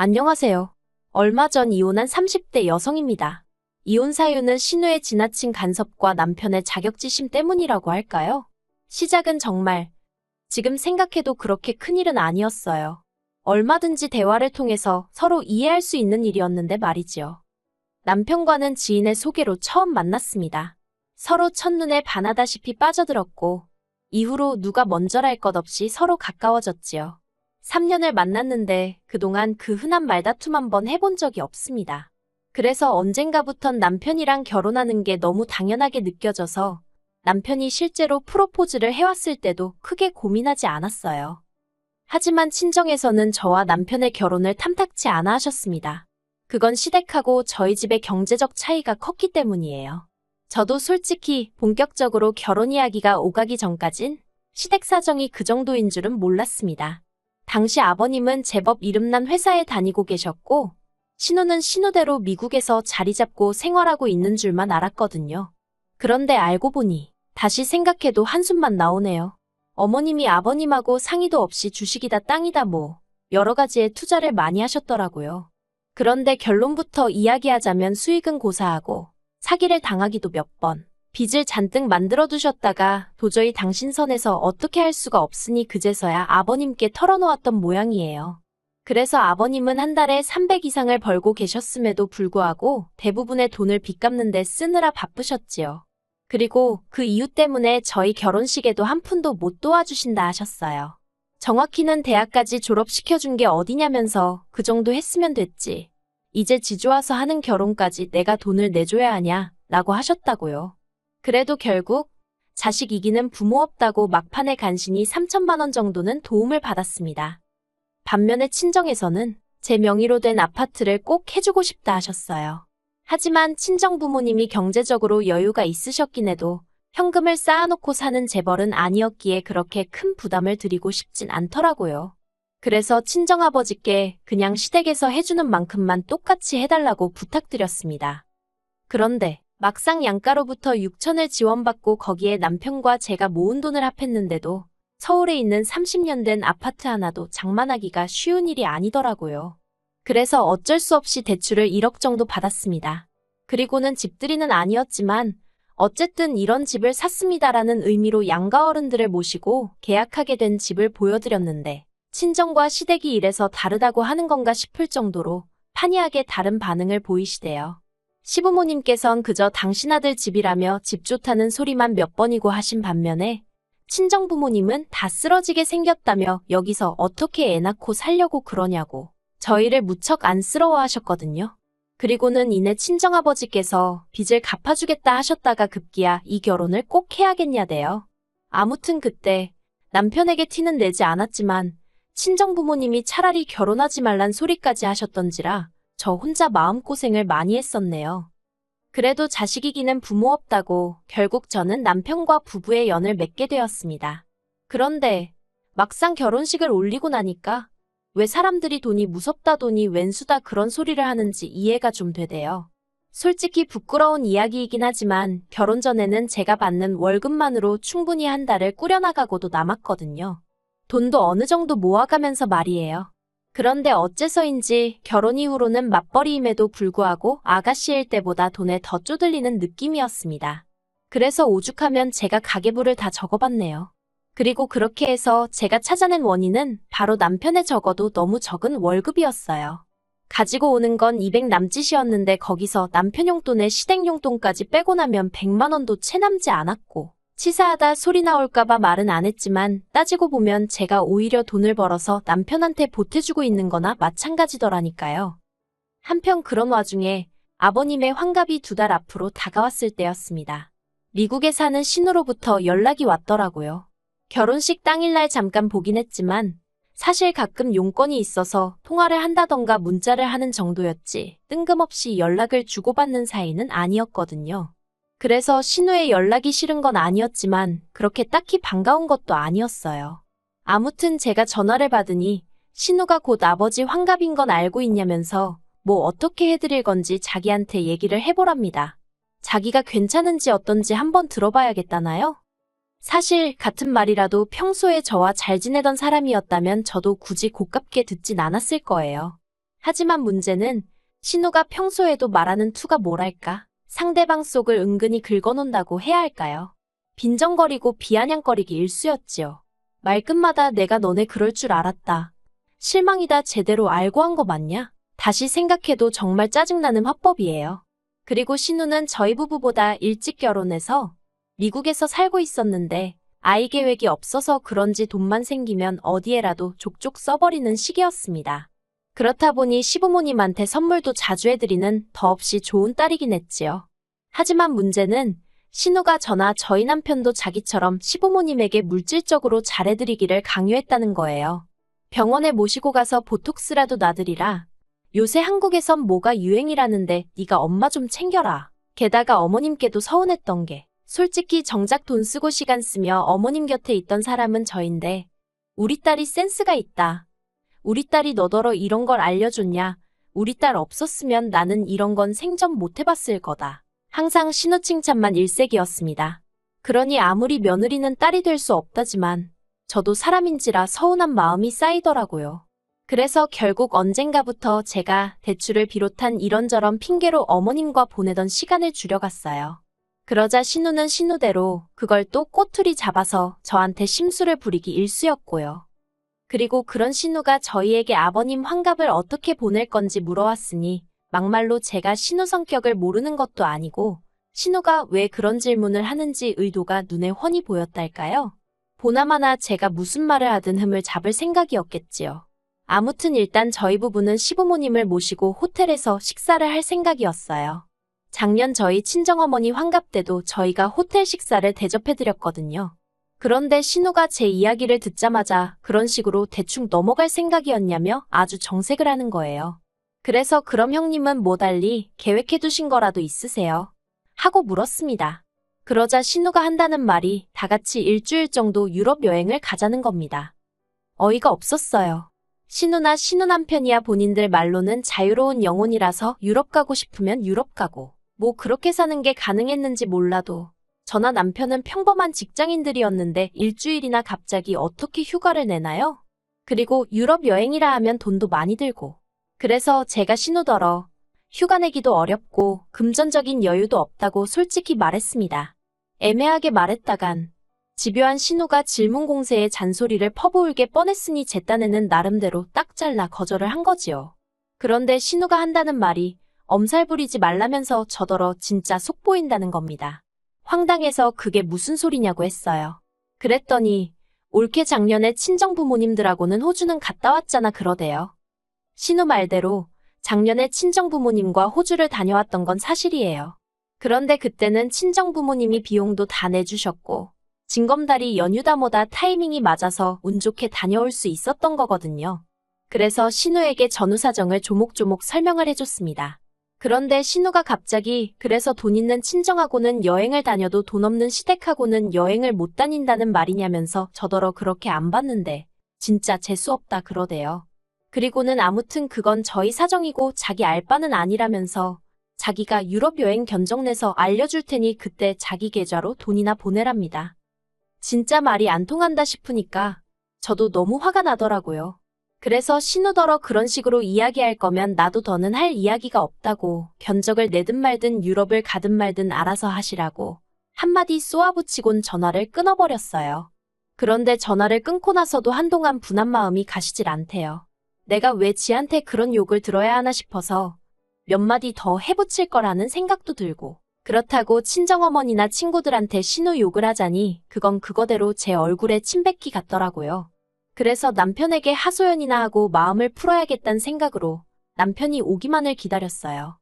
안녕하세요. 얼마 전 이혼한 30대 여성입니다. 이혼 사유는 신우의 지나친 간섭과 남편의 자격지심 때문이라고 할까요? 시작은 정말 지금 생각해도 그렇게 큰일은 아니었어요. 얼마든지 대화를 통해서 서로 이해할 수 있는 일이었는데 말이지요. 남편과는 지인의 소개로 처음 만났습니다. 서로 첫눈에 반하다시피 빠져들었고 이후로 누가 먼저랄 것 없이 서로 가까워졌지요. 3년을 만났는데 그동안 그 흔한 말다툼 한번 해본 적이 없습니다. 그래서 언젠가부턴 남편이랑 결혼하는 게 너무 당연하게 느껴져서 남편이 실제로 프로포즈를 해왔을 때도 크게 고민하지 않았어요. 하지만 친정에서는 저와 남편의 결혼을 탐탁치 않아 하셨습니다. 그건 시댁하고 저희 집의 경제적 차이가 컸기 때문이에요. 저도 솔직히 본격적으로 결혼 이야기가 오가기 전까진 시댁 사정이 그 정도인 줄은 몰랐습니다. 당시 아버님은 제법 이름난 회사에 다니고 계셨고 신우는 신우대로 미국에서 자리 잡고 생활하고 있는 줄만 알았거든요. 그런데 알고 보니 다시 생각해도 한숨만 나오네요. 어머님이 아버님하고 상의도 없이 주식이다 땅이다 뭐 여러 가지에 투자를 많이 하셨더라고요. 그런데 결론부터 이야기하자면 수익은 고사하고 사기를 당하기도 몇 번, 빚을 잔뜩 만들어 두셨다가 도저히 당신 선에서 어떻게 할 수가 없으니 그제서야 아버님께 털어놓았던 모양이에요. 그래서 아버님은 한 달에 300 이상을 벌고 계셨음에도 불구하고 대부분의 돈을 빚 갚는 데 쓰느라 바쁘셨지요. 그리고 그 이유 때문에 저희 결혼식에도 한 푼도 못 도와주신다 하셨어요. 정확히는 대학까지 졸업시켜준 게 어디냐면서 그 정도 했으면 됐지. 이제 지좋아서 하는 결혼까지 내가 돈을 내줘야 하냐 라고 하셨다고요. 그래도 결국 자식 이기는 부모 없다고 막판에 간신히 3천만 원 정도는 도움을 받았습니다. 반면에 친정에서는 제 명의로 된 아파트를 꼭 해주고 싶다 하셨어요. 하지만 친정 부모님이 경제적으로 여유가 있으셨긴 해도 현금을 쌓아놓고 사는 재벌은 아니었기에 그렇게 큰 부담을 드리고 싶진 않더라고요. 그래서 친정아버지께 그냥 시댁에서 해주는 만큼만 똑같이 해달라고 부탁드렸습니다. 그런데 막상 양가로부터 6천을 지원받고 거기에 남편과 제가 모은 돈을 합했는데도 서울에 있는 30년 된 아파트 하나도 장만하기가 쉬운 일이 아니더라고요. 그래서 어쩔 수 없이 대출을 1억 정도 받았습니다. 그리고는 집들이는 아니었지만 어쨌든 이런 집을 샀습니다라는 의미로 양가 어른들을 모시고 계약하게 된 집을 보여드렸는데 친정과 시댁이 이래서 다르다고 하는 건가 싶을 정도로 판이하게 다른 반응을 보이시대요. 시부모님께선 그저 당신 아들 집이라며 집 좋다는 소리만 몇 번이고 하신 반면에 친정부모님은 다 쓰러지게 생겼다며 여기서 어떻게 애 낳고 살려고 그러냐고 저희를 무척 안쓰러워하셨거든요. 그리고는 이내 친정아버지께서 빚을 갚아주겠다 하셨다가 급기야 이 결혼을 꼭 해야겠냐대요. 아무튼 그때 남편에게 티는 내지 않았지만 친정부모님이 차라리 결혼하지 말란 소리까지 하셨던지라 저 혼자 마음고생을 많이 했었네요. 그래도 자식 이기는 부모 없다고 결국 저는 남편과 부부의 연을 맺게 되었습니다. 그런데 막상 결혼식을 올리고 나니까 왜 사람들이 돈이 무섭다 돈이 웬수다 그런 소리를 하는지 이해가 좀 되대요. 솔직히 부끄러운 이야기이긴 하지만 결혼 전에는 제가 받는 월급만으로 충분히 한 달을 꾸려나가고도 남았거든요. 돈도 어느 정도 모아가면서 말이에요. 그런데 어째서인지 결혼 이후로는 맞벌이임에도 불구하고 아가씨일 때보다 돈에 더 쪼들리는 느낌이었습니다. 그래서 오죽하면 제가 가계부를 다 적어봤네요. 그리고 그렇게 해서 제가 찾아낸 원인은 바로 남편의 적어도 너무 적은 월급이었어요. 가지고 오는 건 200 남짓이었는데 거기서 남편 용돈에 시댁 용돈까지 빼고 나면 100만 원도 채 남지 않았고 치사하다 소리 나올까봐 말은 안 했지만 따지고 보면 제가 오히려 돈을 벌어서 남편한테 보태주고 있는 거나 마찬가지더라니까요. 한편 그런 와중에 아버님의 환갑이 2달 앞으로 다가왔을 때였습니다. 미국에 사는 신우로부터 연락이 왔더라고요. 결혼식 당일날 잠깐 보긴 했지만 사실 가끔 용건이 있어서 통화를 한다던가 문자를 하는 정도였지 뜬금없이 연락을 주고받는 사이는 아니었거든요. 그래서 신우의 연락이 싫은 건 아니었지만 그렇게 딱히 반가운 것도 아니었어요. 아무튼 제가 전화를 받으니 신우가 곧 아버지 환갑인 건 알고 있냐면서 뭐 어떻게 해드릴 건지 자기한테 얘기를 해보랍니다. 자기가 괜찮은지 어떤지 한번 들어봐야겠다나요? 사실 같은 말이라도 평소에 저와 잘 지내던 사람이었다면 저도 굳이 고깝게 듣진 않았을 거예요. 하지만 문제는 신우가 평소에도 말하는 투가 뭐랄까? 상대방 속을 은근히 긁어놓는다고 해야 할까요? 빈정거리고 비아냥거리기 일쑤였지요. 말끝마다 내가 너네 그럴 줄 알았다. 실망이다. 제대로 알고 한 거 맞냐? 다시 생각해도 정말 짜증나는 화법이에요. 그리고 신우는 저희 부부보다 일찍 결혼해서 미국에서 살고 있었는데 아이 계획이 없어서 그런지 돈만 생기면 어디에라도 족족 써버리는 시기였습니다. 그렇다 보니 시부모님한테 선물도 자주 해드리는 더없이 좋은 딸이긴 했지요. 하지만 문제는 신우가 저나 저희 남편도 자기처럼 시부모님에게 물질적으로 잘해드리기를 강요했다는 거예요. 병원에 모시고 가서 보톡스라도 놔드리라. 요새 한국에선 뭐가 유행이라는데 네가 엄마 좀 챙겨라. 게다가 어머님께도 서운했던 게 솔직히 정작 돈 쓰고 시간 쓰며 어머님 곁에 있던 사람은 저인데 우리 딸이 센스가 있다. 우리 딸이 너더러 이런 걸 알려줬냐. 우리 딸 없었으면 나는 이런 건 생전 못 해봤을 거다. 항상 신우 칭찬만 일색이었습니다. 그러니 아무리 며느리는 딸이 될 수 없다지만 저도 사람인지라 서운한 마음이 쌓이더라고요. 그래서 결국 언젠가부터 제가 대출을 비롯한 이런저런 핑계로 어머님과 보내던 시간을 줄여갔어요. 그러자 신우는 신우대로 그걸 또 꼬투리 잡아서 저한테 심술을 부리기 일쑤였고요. 그리고 그런 신우가 저희에게 아버님 환갑을 어떻게 보낼 건지 물어왔으니 막말로 제가 신우 성격을 모르는 것도 아니고 신우가 왜 그런 질문을 하는지 의도가 눈에 훤히 보였달까요? 보나마나 제가 무슨 말을 하든 흠을 잡을 생각이었겠지요. 아무튼 일단 저희 부부는 시부모님을 모시고 호텔에서 식사를 할 생각이었어요. 작년 저희 친정어머니 환갑 때도 저희가 호텔 식사를 대접해드렸거든요. 그런데 신우가 제 이야기를 듣자마자 그런 식으로 대충 넘어갈 생각이었냐며 아주 정색을 하는 거예요. 그래서 그럼 형님은 뭐 달리 계획해두신 거라도 있으세요? 하고 물었습니다. 그러자 신우가 한다는 말이 다 같이 일주일 정도 유럽 여행을 가자는 겁니다. 어이가 없었어요. 신우나 신우 남편이야 본인들 말로는 자유로운 영혼이라서 유럽 가고 싶으면 유럽 가고 뭐 그렇게 사는 게 가능했는지 몰라도 저나 남편은 평범한 직장인들이었는데 일주일이나 갑자기 어떻게 휴가를 내나요? 그리고 유럽 여행이라 하면 돈도 많이 들고 그래서 제가 신우더러 휴가 내기도 어렵고 금전적인 여유도 없다고 솔직히 말했습니다. 애매하게 말했다간 집요한 신우가 질문 공세에 잔소리를 퍼부을게 뻔했으니 제 딴에는 나름대로 딱 잘라 거절을 한 거지요. 그런데 신우가 한다는 말이 엄살 부리지 말라면서 저더러 진짜 속 보인다는 겁니다. 황당해서 그게 무슨 소리냐고 했어요. 그랬더니 올케 작년에 친정부모님들하고는 호주는 갔다 왔잖아 그러대요. 신우 말대로 작년에 친정부모님과 호주를 다녀왔던 건 사실이에요. 그런데 그때는 친정부모님이 비용도 다 내주셨고 징검다리 연휴다 뭐다 타이밍이 맞아서 운 좋게 다녀올 수 있었던 거거든요. 그래서 신우에게 전후 사정을 조목조목 설명을 해줬습니다. 그런데 신우가 갑자기 그래서 돈 있는 친정하고는 여행을 다녀도 돈 없는 시댁하고는 여행을 못 다닌다는 말이냐면서 저더러 그렇게 안 봤는데 진짜 재수없다 그러대요. 그리고는 아무튼 그건 저희 사정이고 자기 알 바는 아니라면서 자기가 유럽 여행 견적 내서 알려줄 테니 그때 자기 계좌로 돈이나 보내랍니다. 진짜 말이 안 통한다 싶으니까 저도 너무 화가 나더라고요. 그래서 신우더러 그런 식으로 이야기할 거면 나도 더는 할 이야기가 없다고 견적을 내든 말든 유럽을 가든 말든 알아서 하시라고 한마디 쏘아붙이곤 전화를 끊어버렸어요. 그런데 전화를 끊고 나서도 한동안 분한 마음이 가시질 않대요. 내가 왜 지한테 그런 욕을 들어야 하나 싶어서 몇 마디 더 해붙일 거라는 생각도 들고 그렇다고 친정어머니나 친구들한테 신우 욕을 하자니 그건 그거대로 제 얼굴에 침 뱉기 같더라고요. 그래서 남편에게 하소연이나 하고 마음을 풀어야겠다는 생각으로 남편이 오기만을 기다렸어요.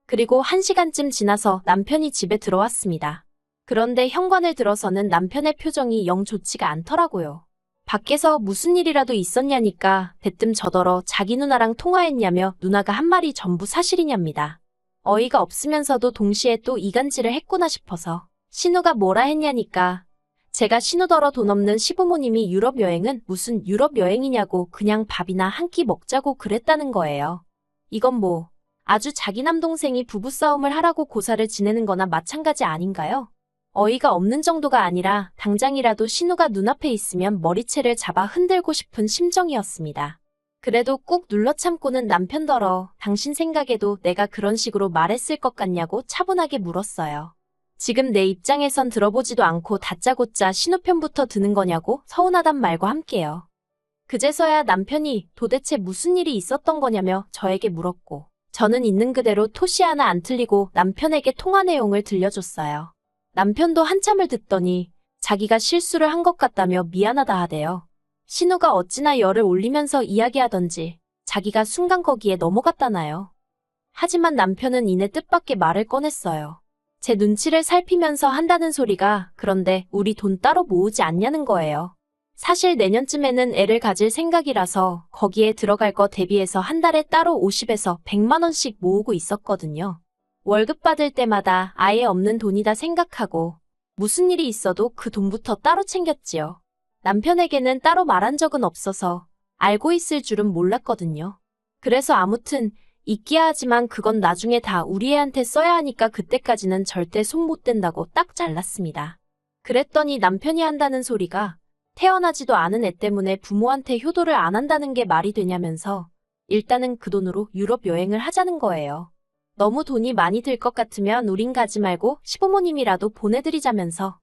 그리고 1시간쯤 지나서 남편이 집에 들어왔습니다. 그런데 현관을 들어서는 남편의 표정이 영 좋지가 않더라고요. 밖에서 무슨 일이라도 있었냐니까 대뜸 저더러 자기 누나랑 통화했냐며 누나가 한 말이 전부 사실이냐입니다. 어이가 없으면서도 동시에 또 이간질을 했구나 싶어서 신우가 뭐라 했냐니까 제가 신우더러 돈 없는 시부모님이 유럽 여행은 무슨 유럽 여행이냐고 그냥 밥이나 한 끼 먹자고 그랬다는 거예요. 이건 뭐 아주 자기 남동생이 부부싸움을 하라고 고사를 지내는 거나 마찬가지 아닌가요? 어이가 없는 정도가 아니라 당장이라도 신우가 눈앞에 있으면 머리채를 잡아 흔들고 싶은 심정이었습니다. 그래도 꾹 눌러 참고는 남편더러 당신 생각에도 내가 그런 식으로 말했을 것 같냐고 차분하게 물었어요. 지금 내 입장에선 들어보지도 않고 다짜고짜 신우편부터 드는 거냐고 서운하단 말과 함께요. 그제서야 남편이 도대체 무슨 일이 있었던 거냐며 저에게 물었고, 저는 있는 그대로 토시 하나 안 틀리고 남편에게 통화 내용을 들려줬어요. 남편도 한참을 듣더니 자기가 실수를 한 것 같다며 미안하다 하대요. 신우가 어찌나 열을 올리면서 이야기하던지 자기가 순간 거기에 넘어갔다나요. 하지만 남편은 이내 뜻밖의 말을 꺼냈어요. 제 눈치를 살피면서 한다는 소리가 그런데 우리 돈 따로 모으지 않냐는 거예요. 사실 내년쯤에는 애를 가질 생각이라서 거기에 들어갈 거 대비해서 한 달에 따로 50에서 100만 원씩 모으고 있었거든요. 월급 받을 때마다 아예 없는 돈이다 생각하고 무슨 일이 있어도 그 돈부터 따로 챙겼지요. 남편에게는 따로 말한 적은 없어서 알고 있을 줄은 몰랐거든요. 그래서 아무튼 있기야 하지만 그건 나중에 다 우리 애한테 써야 하니까 그때까지는 절대 손 못 댄다고 딱 잘랐습니다. 그랬더니 남편이 한다는 소리가 태어나지도 않은 애 때문에 부모한테 효도를 안 한다는 게 말이 되냐면서 일단은 그 돈으로 유럽 여행을 하자는 거예요. 너무 돈이 많이 들 것 같으면 우린 가지 말고 시부모님이라도 보내드리자면서.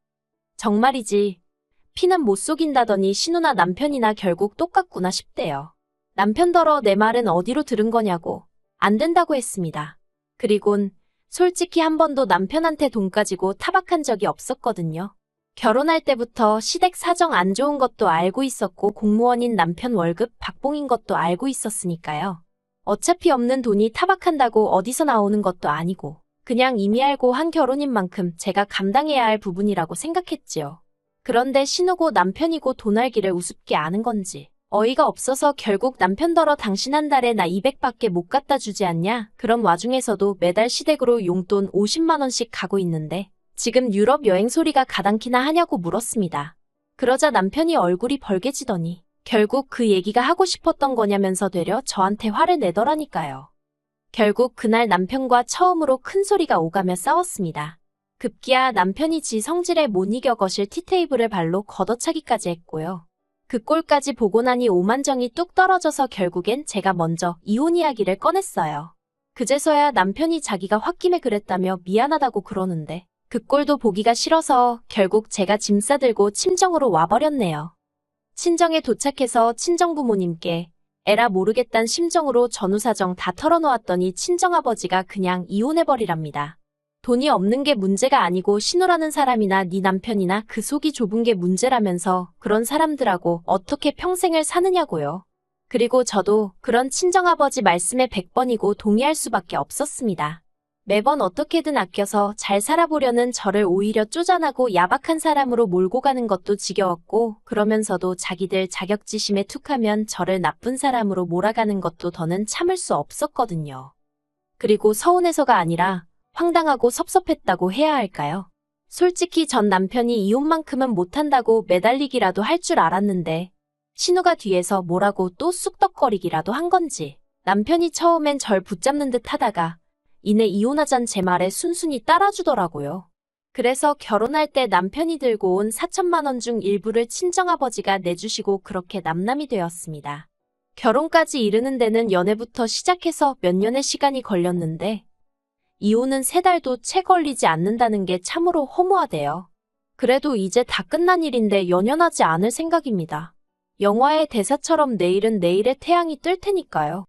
정말이지. 피는 못 속인다더니 신우나 남편이나 결국 똑같구나 싶대요. 남편더러 내 말은 어디로 들은 거냐고 안 된다고 했습니다. 그리곤 솔직히 한 번도 남편한테 돈 가지고 타박한 적이 없었거든요. 결혼할 때부터 시댁 사정 안 좋은 것도 알고 있었고 공무원인 남편 월급 박봉인 것도 알고 있었으니까요. 어차피 없는 돈이 타박한다고 어디서 나오는 것도 아니고 그냥 이미 알고 한 결혼인 만큼 제가 감당해야 할 부분이라고 생각했지요. 그런데 신우고 남편이고 돈 알기를 우습게 아는 건지 어이가 없어서 결국 남편더러 당신 한 달에 나 200밖에 못 갖다 주지 않냐? 그런 와중에서도 매달 시댁으로 용돈 50만 원씩 가고 있는데 지금 유럽 여행 소리가 가당키나 하냐고 물었습니다. 그러자 남편이 얼굴이 벌개지더니 결국 그 얘기가 하고 싶었던 거냐면서 되려 저한테 화를 내더라니까요. 결국 그날 남편과 처음으로 큰 소리가 오가며 싸웠습니다. 급기야 남편이 지 성질에 못 이겨 거실 티테이블을 발로 걷어차기까지 했고요. 그 꼴까지 보고 나니 오만정이 뚝 떨어져서 결국엔 제가 먼저 이혼 이야기를 꺼냈어요. 그제서야 남편이 자기가 홧김에 그랬다며 미안하다고 그러는데 그 꼴도 보기가 싫어서 결국 제가 짐 싸들고 친정으로 와버렸네요. 친정에 도착해서 친정부모님께 에라 모르겠단 심정으로 전후사정 다 털어놓았더니 친정아버지가 그냥 이혼해버리랍니다. 돈이 없는 게 문제가 아니고 신우라는 사람이나 네 남편이나 그 속이 좁은 게 문제라면서 그런 사람들하고 어떻게 평생을 사느냐고요. 그리고 저도 그런 친정아버지 말씀에 100번이고 동의할 수밖에 없었습니다. 매번 어떻게든 아껴서 잘 살아보려는 저를 오히려 쪼잔하고 야박한 사람으로 몰고 가는 것도 지겨웠고 그러면서도 자기들 자격지심에 툭하면 저를 나쁜 사람으로 몰아가는 것도 더는 참을 수 없었거든요. 그리고 서운해서가 아니라 황당하고 섭섭했다고 해야 할까요? 솔직히 전 남편이 이혼만큼은 못한다고 매달리기라도 할 줄 알았는데 신우가 뒤에서 뭐라고 또 쑥덕거리기라도 한 건지 남편이 처음엔 절 붙잡는 듯 하다가 이내 이혼하잔 제 말에 순순히 따라주더라고요. 그래서 결혼할 때 남편이 들고 온 4천만 원 중 일부를 친정아버지가 내주시고 그렇게 남남이 되었습니다. 결혼까지 이르는 데는 연애부터 시작해서 몇 년의 시간이 걸렸는데 이혼은 3달도 채 걸리지 않는다는 게 참으로 허무하대요. 그래도 이제 다 끝난 일인데 연연하지 않을 생각입니다. 영화의 대사처럼 내일은 내일의 태양이 뜰 테니까요.